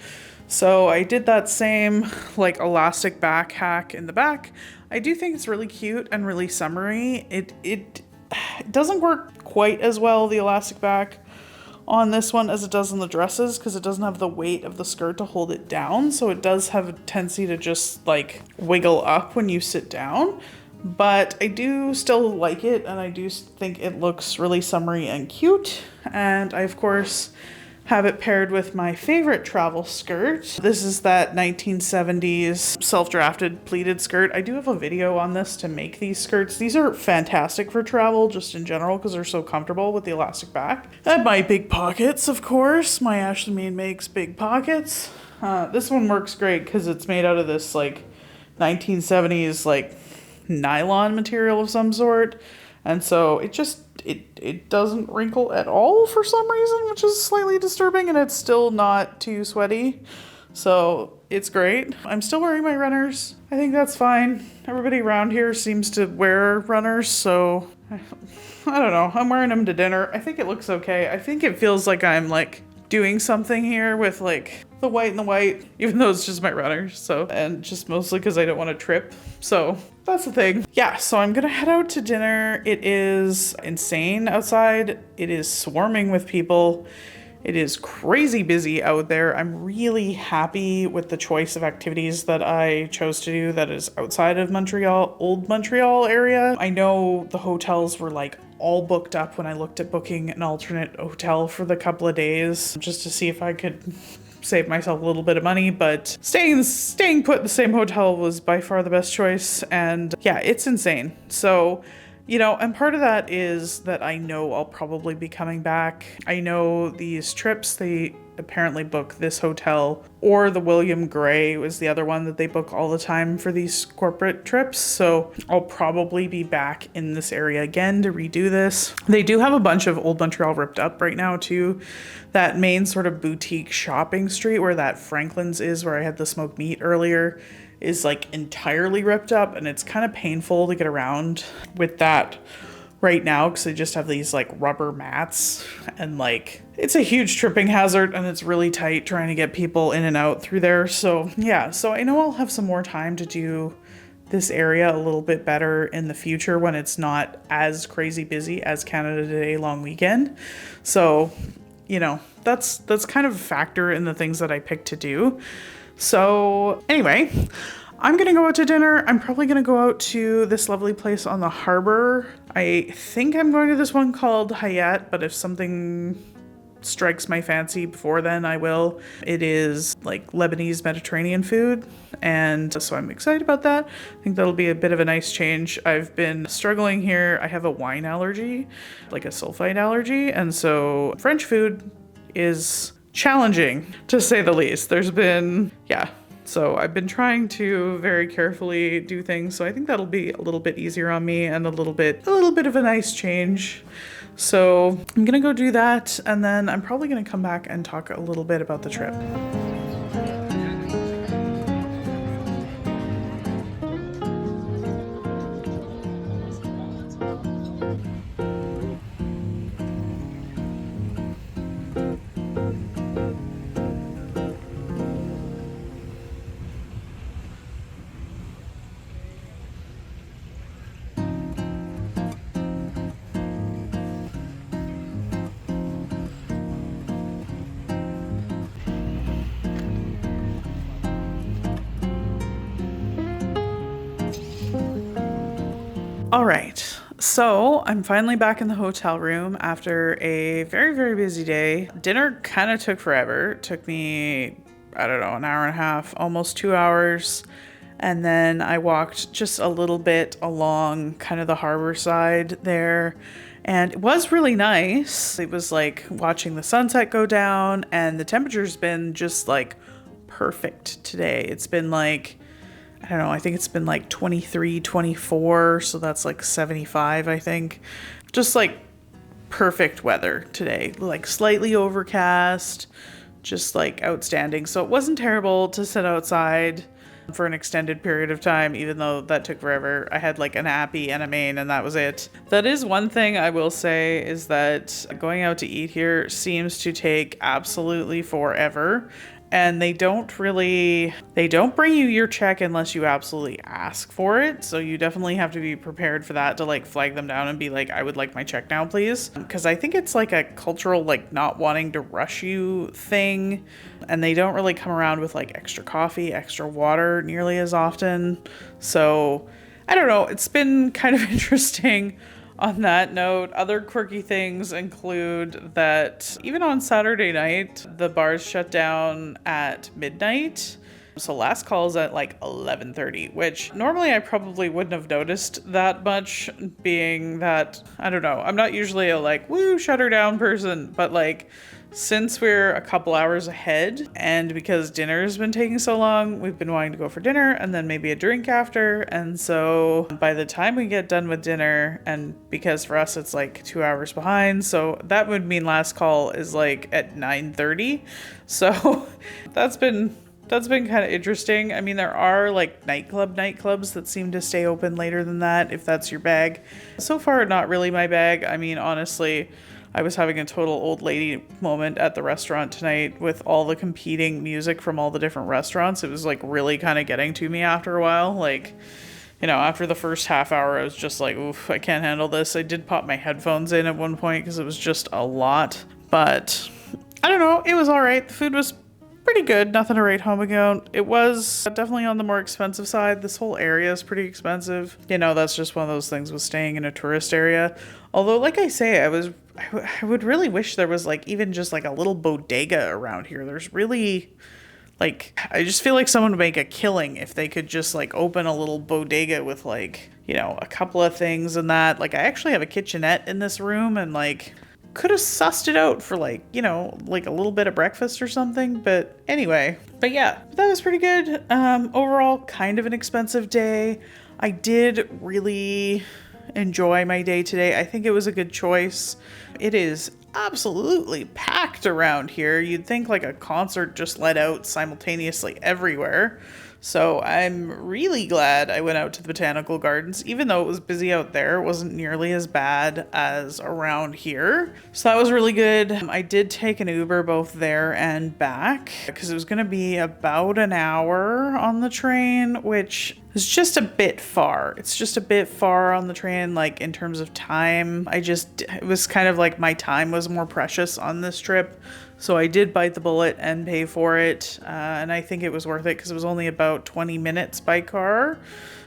Speaker 1: So I did that same like elastic back hack in the back. I do think it's really cute and really summery. It doesn't work quite as well, the elastic back, on this one as it does on the dresses because it doesn't have the weight of the skirt to hold it down. So it does have a tendency to just like wiggle up when you sit down. But I do still like it, and I do think it looks really summery and cute. And I, of course, have it paired with my favorite travel skirt. This is that 1970s self-drafted pleated skirt. I do have a video on this to make these skirts. These are fantastic for travel, just in general, because they're so comfortable with the elastic back. And my big pockets, of course. My Ashley Maine makes big pockets. This one works great because it's made out of this, like, 1970s, like, nylon material of some sort, and so it doesn't wrinkle at all for some reason, which is slightly disturbing, and it's still not too sweaty, so it's great. I'm still wearing my runners. I think that's fine. Everybody around here seems to wear runners, so I don't know. I'm wearing them to dinner. I think it looks okay. I think it feels like I'm like doing something here with like the white and the white, even though it's just my runners. So, and just mostly because I don't want to trip. So that's the thing. Yeah, so I'm gonna head out to dinner. It is insane outside. It is swarming with people. It is crazy busy out there. I'm really happy with the choice of activities that I chose to do that is outside of Montreal, old Montreal area. I know the hotels were like all booked up when I looked at booking an alternate hotel for the couple of days just to see if I could save myself a little bit of money, but staying put in the same hotel was by far the best choice. And yeah, it's insane. So, you know, and part of that is that I know I'll probably be coming back. I know these trips, they apparently book this hotel, or the William Gray was the other one that they book all the time for these corporate trips. So I'll probably be back in this area again to redo this. They do have a bunch of old Montreal ripped up right now too. That main sort of boutique shopping street where that Franklin's is, where I had the smoked meat earlier, is like entirely ripped up, and it's kind of painful to get around with that right now because they just have these like rubber mats, and like it's a huge tripping hazard, and it's really tight trying to get people in and out through there. So yeah, so I know I'll have some more time to do this area a little bit better in the future when it's not as crazy busy as Canada Day long weekend. So, you know, that's kind of a factor in the things that I picked to do. So anyway, I'm gonna go out to dinner. I'm probably gonna go out to this lovely place on the harbor. I think I'm going to this one called Hayat, but if something strikes my fancy before then, I will. It is like Lebanese Mediterranean food, and so I'm excited about that. I think that'll be a bit of a nice change. I've been struggling here. I have a wine allergy, like a sulfite allergy, and so French food is challenging, to say the least. There's been, yeah. So I've been trying to very carefully do things. So I think that'll be a little bit easier on me and a little bit of a nice change. So I'm gonna go do that, and then I'm probably gonna come back and talk a little bit about the trip. All right, so I'm finally back in the hotel room after a very, very busy day. Dinner kind of took forever. It took me, I don't know, an hour and a half, almost 2 hours. And then I walked just a little bit along kind of the harbor side there. And it was really nice. It was like watching the sunset go down, and the temperature's been just like perfect today. It's been like, I don't know, I think it's been like 23, 24, so that's like 75, I think. Just like perfect weather today, like slightly overcast, just like outstanding. So it wasn't terrible to sit outside for an extended period of time, even though that took forever. I had like an appy and a main, and that was it. That is one thing I will say, is that going out to eat here seems to take absolutely forever. And they don't bring you your check unless you absolutely ask for it. So you definitely have to be prepared for that, to like flag them down and be like, I would like my check now, please. Because I think it's like a cultural, like, not wanting to rush you thing. And they don't really come around with like extra coffee, extra water nearly as often. So I don't know. It's been kind of interesting. On that note, other quirky things include that even on Saturday night, the bars shut down at midnight. So last call is at like 11:30, which normally I probably wouldn't have noticed that much, being that, I don't know, I'm not usually a like, woo, shut her down person, but like, since we're a couple hours ahead, and because dinner's been taking so long, we've been wanting to go for dinner and then maybe a drink after. And so by the time we get done with dinner, and because for us it's like 2 hours behind, so that would mean last call is like at 9:30. So that's been kind of interesting. I mean, there are like nightclubs that seem to stay open later than that, if that's your bag. So far, not really my bag. I mean, honestly, I was having a total old lady moment at the restaurant tonight with all the competing music from all the different restaurants. It was like really kind of getting to me after a while. Like, you know, after the first half hour, I was just like, oof, I can't handle this. I did pop my headphones in at one point because it was just a lot. But I don't know, it was all right. The food was pretty good, nothing to write home about. It was definitely on the more expensive side. This whole area is pretty expensive. You know, that's just one of those things with staying in a tourist area. Although, like I say, I would really wish there was like even just like a little bodega around here. There's really, like, I just feel like someone would make a killing if they could just like open a little bodega with like, you know, a couple of things and that. Like, I actually have a kitchenette in this room, and like, could have sussed it out for like, you know, like a little bit of breakfast or something. But anyway, but yeah, that was pretty good. Overall, kind of an expensive day. I did really enjoy my day today. I think it was a good choice. It is absolutely packed around here. You'd think like a concert just let out simultaneously everywhere. So I'm really glad I went out to the Botanical Gardens. Even though it was busy out there, it wasn't nearly as bad as around here. So that was really good. I did take an Uber both there and back because it was going to be about an hour on the train, which is just a bit far. It's just a bit far on the train, like in terms of time. It was kind of like my time was more precious on this trip. So I did bite the bullet and pay for it, and I think it was worth it because it was only about 20 minutes by car.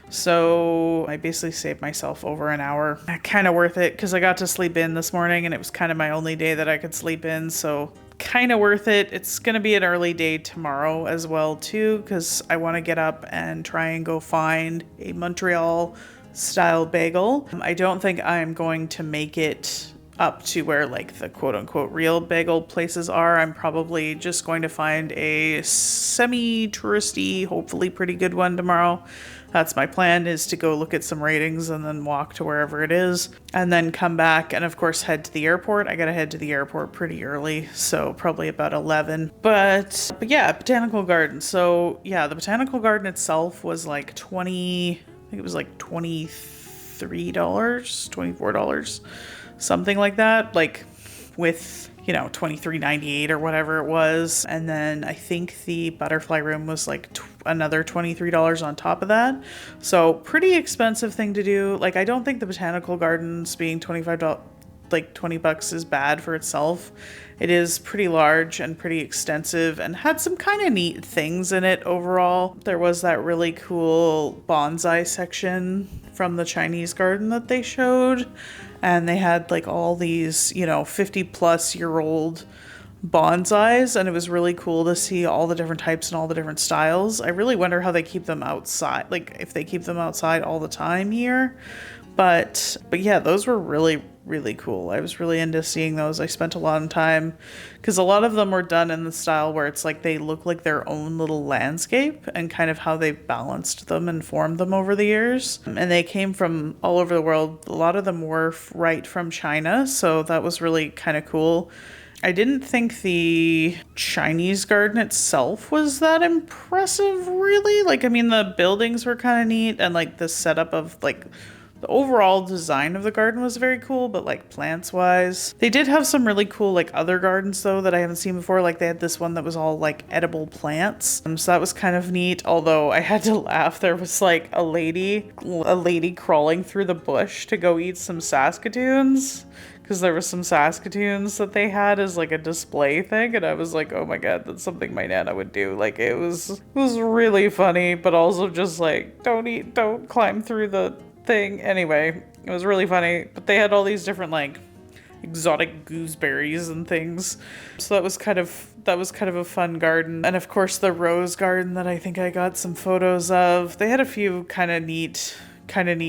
Speaker 1: So I basically saved myself over an hour. Kind of worth it because I got to sleep in this morning, and it was kind of my only day that I could sleep in. So kind of worth it. It's going to be an early day tomorrow as well too, because I want to get up and try and go find a Montreal style bagel. I don't think I'm going to make it up to where like the quote unquote real bagel places are. I'm probably just going to find a semi-touristy, hopefully pretty good one tomorrow. That's my plan, is to go look at some ratings and then walk to wherever it is and then come back and of course head to the airport. I gotta head to the airport pretty early, so probably about 11. But yeah, Botanical Garden. So yeah, the Botanical Garden itself was like I think it was like $23, $24. Something like that, like with, you know, $23.98 or whatever it was. And then I think the butterfly room was like another $23 on top of that. So pretty expensive thing to do. Like, I don't think the Botanical Gardens being $25 like 20 bucks is bad for itself. It is pretty large and pretty extensive and had some kind of neat things in it overall. There was that really cool bonsai section from the Chinese garden that they showed. And they had like all these, 50-plus-year-old bonsais, and it was really cool to see all the different types and all the different styles. I really wonder how they keep them outside, like if they keep them outside all the time here. But yeah, those were really, really cool. I was really into seeing those. I spent a lot of time because a lot of them were done in the style where it's like they look like their own little landscape, and kind of how they've balanced them and formed them over the years. And they came from all over the world. A lot of them were right from China, so that was really kind of cool. I didn't think the Chinese garden itself was that impressive, really. Like, I mean, the buildings were kind of neat, and like the setup of like the overall design of the garden was very cool, but like plants wise, they did have some really cool like other gardens though that I haven't seen before. Like they had this one that was all like edible plants. So that was kind of neat. Although I had to laugh. There was like a lady crawling through the bush to go eat some Saskatoons, because there was some Saskatoons that they had as like a display thing, and I was like, oh my god, that's something my Nana would do. Like it was really funny, but also just like, don't climb through the thing. Anyway, it was really funny. But they had all these different like exotic gooseberries and things, so that was kind of a fun garden. And of course the rose garden that I think I got some photos of. They had a few kind of neat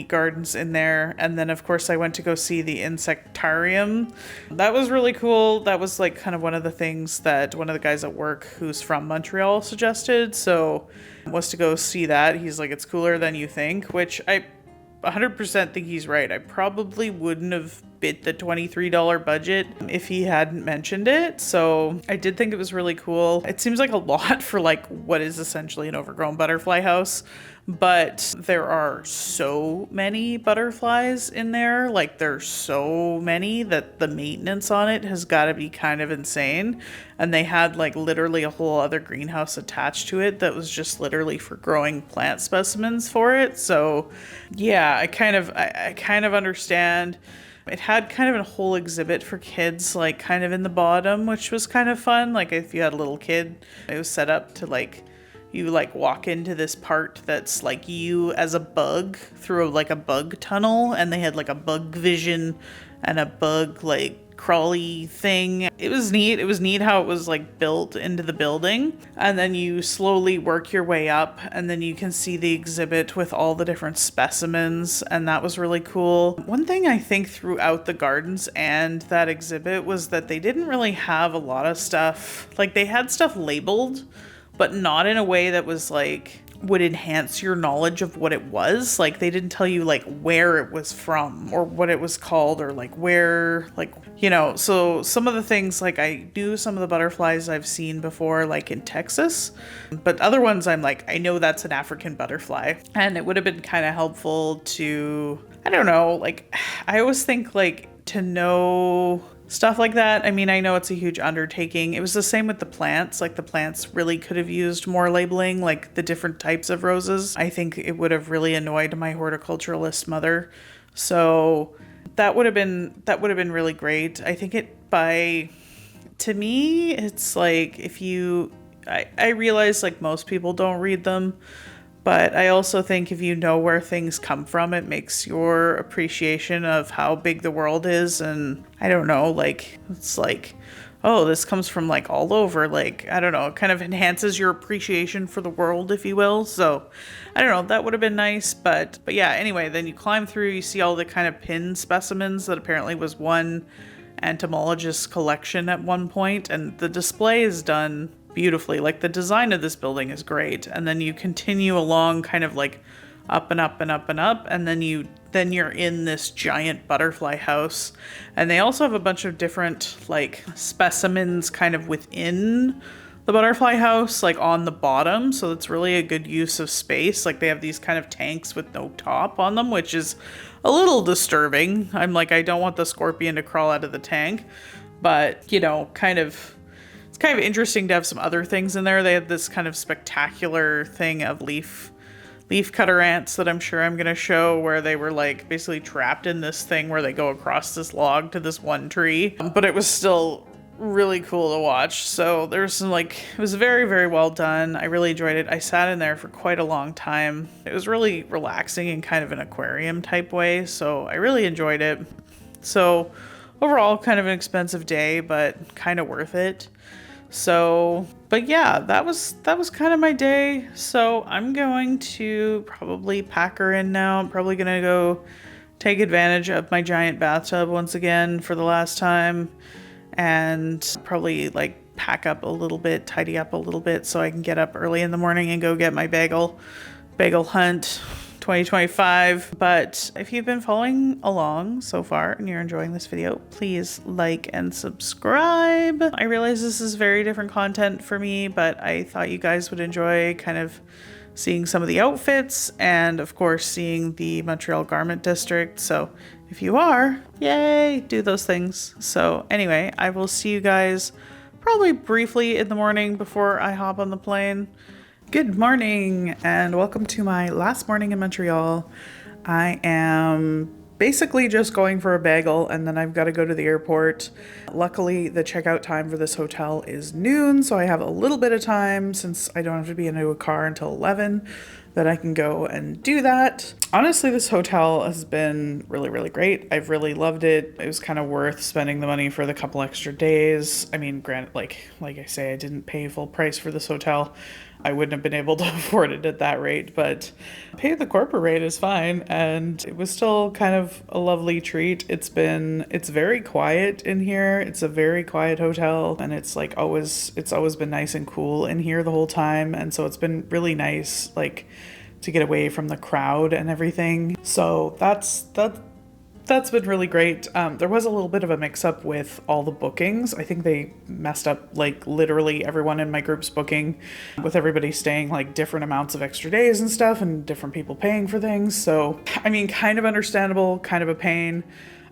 Speaker 1: gardens in there. And then of course I went to go see the insectarium. That was really cool. That was like kind of one of the things that one of the guys at work who's from Montreal suggested, so was to go see that. He's like, it's cooler than you think, which I 100% think he's right. I probably wouldn't have bit the $23 budget if he hadn't mentioned it. So I did think it was really cool. It seems like a lot for like what is essentially an overgrown butterfly house, but there are so many butterflies in there. Like there's so many that the maintenance on it has got to be kind of insane. And they had like literally a whole other greenhouse attached to it that was just literally for growing plant specimens for it. So yeah, I kind of understand. It had kind of a whole exhibit for kids, like kind of in the bottom, which was kind of fun. Like if you had a little kid, it was set up to like, you like walk into this part that's like you as a bug through like a bug tunnel, and they had like a bug vision and a bug like crawly thing. It was neat. It was neat how it was like built into the building, and then you slowly work your way up, and then you can see the exhibit with all the different specimens, and that was really cool. One thing I think throughout the gardens and that exhibit was that they didn't really have a lot of stuff. Like they had stuff labeled, but not in a way that was like would enhance your knowledge of what it was. Like they didn't tell you like where it was from or what it was called, or like where, like, so some of the things, like I knew some of the butterflies I've seen before, like in Texas, but other ones I'm like, I know that's an African butterfly. And it would have been kind of helpful to, I don't know, like I always think like to know stuff like that. I mean, I know it's a huge undertaking. It was the same with the plants. Like the plants really could have used more labeling, like the different types of roses. I think it would have really annoyed my horticulturalist mother. So that would have been really great. I think to me, it's like I realize like most people don't read them, but I also think if you know where things come from, it makes your appreciation of how big the world is. And I don't know, like, it's like, oh, this comes from like all over. Like, I don't know, it kind of enhances your appreciation for the world, if you will. So I don't know, that would have been nice. But yeah, anyway, then you climb through, you see all the kind of pin specimens that apparently was one entomologist's collection at one point. And the display is done beautifully. Like the design of this building is great, and then you continue along kind of like up and up and up and up, and then you're in this giant butterfly house. And they also have a bunch of different like specimens kind of within the butterfly house, like on the bottom, so it's really a good use of space. Like they have these kind of tanks with no top on them, which is a little disturbing. I'm like, I don't want the scorpion to crawl out of the tank, but kind of interesting to have some other things in there. They had this kind of spectacular thing of leaf leaf cutter ants that I'm sure I'm gonna show, where they were like basically trapped in this thing where they go across this log to this one tree. But it was still really cool to watch. So there's some like, it was very, very well done. I really enjoyed it. I sat in there for quite a long time. It was really relaxing in kind of an aquarium type way. So I really enjoyed it. So overall, kind of an expensive day, but kind of worth it. So, but yeah, that was kind of my day. So I'm going to probably pack her in now. I'm probably gonna go take advantage of my giant bathtub once again for the last time, and probably like pack up a little bit, tidy up a little bit so I can get up early in the morning and go get my bagel hunt 2025. But if you've been following along so far and you're enjoying this video, please like and subscribe. I realize this is very different content for me, but I thought you guys would enjoy kind of seeing some of the outfits and of course seeing the Montreal Garment District. So if you are, yay, do those things. So anyway, I will see you guys probably briefly in the morning before I hop on the plane. Good morning and welcome to my last morning in Montreal. I am basically just going for a bagel and then I've got to go to the airport. Luckily, the checkout time for this hotel is noon, so I have a little bit of time since I don't have to be into a car until 11 that I can go and do that. Honestly, this hotel has been really, really great. I've really loved it. It was kind of worth spending the money for the couple extra days. I mean, granted, like I say, I didn't pay full price for this hotel. I wouldn't have been able to afford it at that rate, but pay the corporate rate is fine. And it was still kind of a lovely treat. It's very quiet in here. It's a very quiet hotel, and it's always been nice and cool in here the whole time. And so it's been really nice, like, to get away from the crowd and everything. So that's been really great. There was a little bit of a mix-up with all the bookings. I think they messed up like literally everyone in my group's booking, with everybody staying like different amounts of extra days and stuff and different people paying for things. So, I mean, kind of understandable, kind of a pain.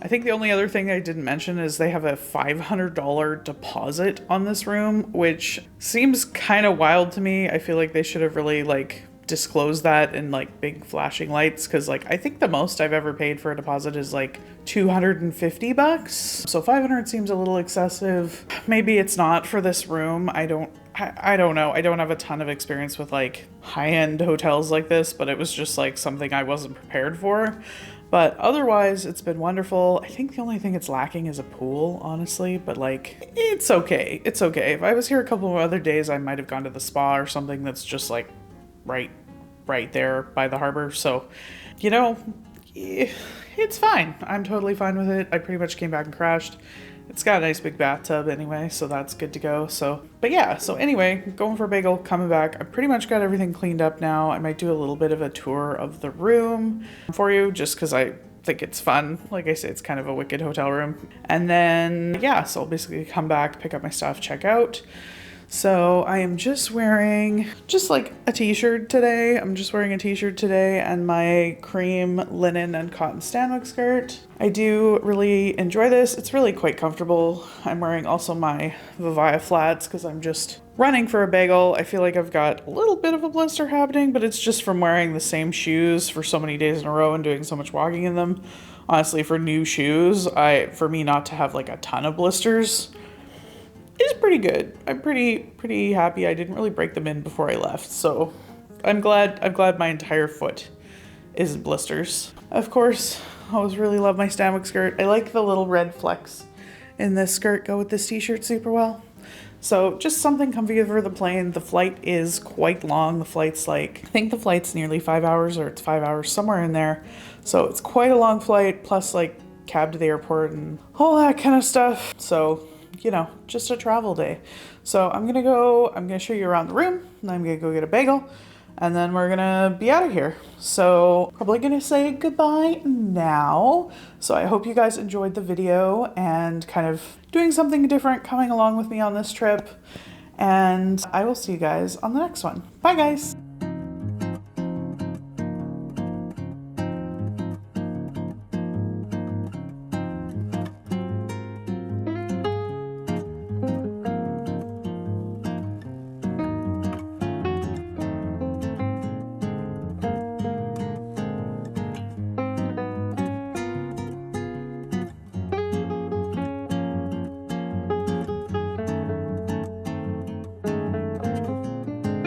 Speaker 1: I think the only other thing I didn't mention is they have a $500 deposit on this room, which seems kind of wild to me. I feel like they should have really like disclose that in like big flashing lights, because like I think the most I've ever paid for a deposit is like $250, so 500 seems a little excessive. Maybe it's not for this room. I don't know. I don't have a ton of experience with like high-end hotels like this, but it was just like something I wasn't prepared for. But otherwise, it's been wonderful. I think the only thing it's lacking is a pool, honestly, but like, it's okay. It's okay. If I was here a couple of other days, I might have gone to the spa or something that's just like right there by the harbor. So, you know, it's fine. I'm totally fine with it. I pretty much came back and crashed. It's got a nice big bathtub anyway, so that's good to go. So, but yeah, so anyway, going for a bagel, coming back. I pretty much got everything cleaned up now. I might do a little bit of a tour of the room for you, just because I think it's fun. Like I said, it's kind of a wicked hotel room. And then, yeah, so I'll basically come back, pick up my stuff, check out. So I am just wearing like a t-shirt today. I'm just wearing a t-shirt today and my cream linen and cotton stanwick skirt. I do really enjoy this. It's really quite comfortable. I'm wearing also my Vivaya flats because I'm just running for a bagel. I feel like I've got a little bit of a blister happening, but it's just from wearing the same shoes for so many days in a row and doing so much walking in them. Honestly, for new shoes, for me not to have like a ton of blisters is pretty good. I'm pretty happy I didn't really break them in before I left. So I'm glad my entire foot isn't blisters. Of course, I always really love my stanwick skirt. I like the little red flecks in this skirt go with this t-shirt super well. So just something comfy for the plane. The flight is quite long. The flight's like, I think the flight's nearly 5 hours, or it's 5 hours, somewhere in there. So it's quite a long flight, plus like cab to the airport and all that kind of stuff. So, you know, just a travel day. So I'm gonna show you around the room, and I'm gonna go get a bagel, and then we're gonna be out of here. So probably gonna say goodbye now. So I hope you guys enjoyed the video and kind of doing something different, coming along with me on this trip. And I will see you guys on the next one. Bye guys.